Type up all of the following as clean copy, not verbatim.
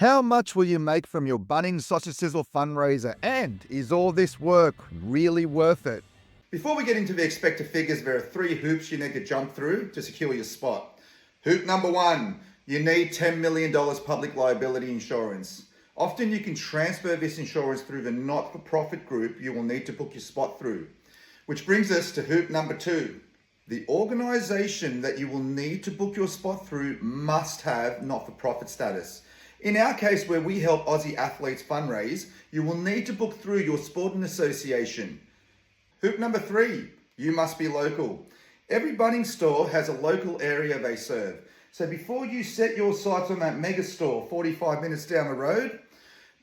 How much will you make from your Bunnings Sausage Sizzle fundraiser? And is all this work really worth it? Before we get into the expected figures, there are 3 hoops you need to jump through to secure your spot. Hoop number 1, you need $10 million public liability insurance. Often you can transfer this insurance through the not-for-profit group you will need to book your spot through. Which brings us to hoop number 2. The organisation that you will need to book your spot through must have not-for-profit status. In our case, where we help Aussie athletes fundraise, you will need to book through your sporting association. Hoop number 3, you must be local. Every Bunnings store has a local area they serve. So before you set your sights on that mega store 45 minutes down the road,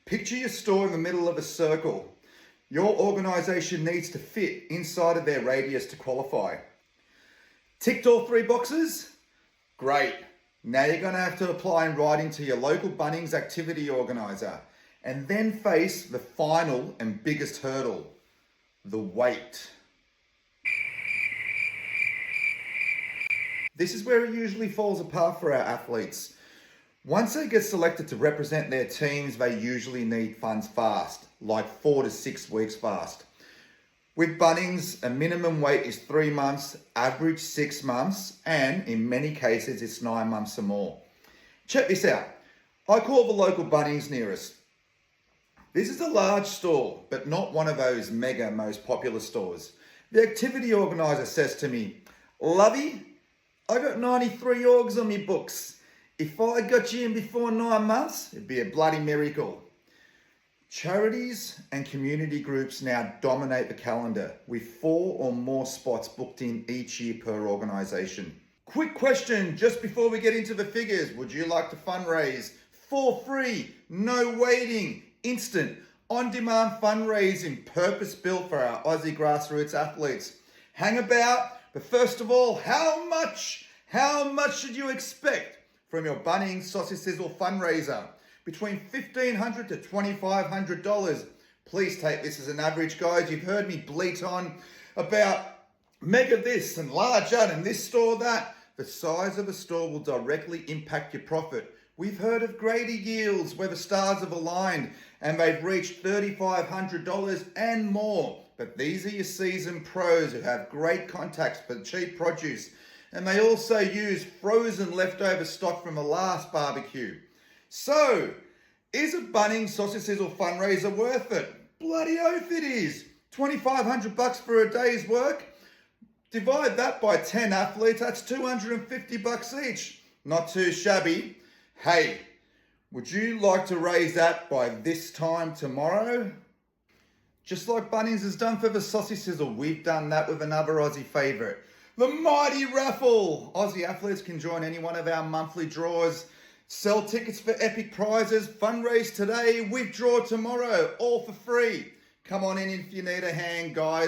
picture your store in the middle of a circle. Your organisation needs to fit inside of their radius to qualify. Ticked all 3 boxes? Great. Now you're going to have to apply in writing to your local Bunnings activity organiser and then face the final and biggest hurdle, the wait. This is where it usually falls apart for our athletes. Once they get selected to represent their teams, they usually need funds fast, like 4 to 6 weeks fast. With Bunnings, a minimum wait is 3 months, average 6 months, and in many cases, it's 9 months or more. Check this out. I call the local Bunnings nearest. This is a large store, but not one of those mega most popular stores. The activity organiser says to me, "Lovey, I got 93 orgs on me books. If I got you in before 9 months, it'd be a bloody miracle." Charities and community groups now dominate the calendar with 4 or more spots booked in each year per organisation. Quick question just before we get into the figures. Would you like to fundraise for free, no waiting, instant, on-demand fundraising, purpose-built for our Aussie grassroots athletes? Hang about, but first of all, how much should you expect from your Bunnings Sausage Sizzle fundraiser? Between $1,500 to $2,500. Please take this as an average, guys. You've heard me bleat on about mega this and large that and this store that. The size of a store will directly impact your profit. We've heard of greater yields where the stars have aligned and they've reached $3,500 and more. But these are your seasoned pros who have great contacts for cheap produce. And they also use frozen leftover stock from the last barbecue. So, is a Bunnings Sausage Sizzle fundraiser worth it? Bloody oath it is. $2,500 for a day's work. Divide that by 10 athletes, that's $250 each. Not too shabby. Hey, would you like to raise that by this time tomorrow? Just like Bunnings has done for the Sausage Sizzle, we've done that with another Aussie favourite, the mighty raffle. Aussie athletes can join any one of our monthly draws. Sell tickets for epic prizes, fundraise today, withdraw tomorrow, all for free. Come on in if you need a hand, guys.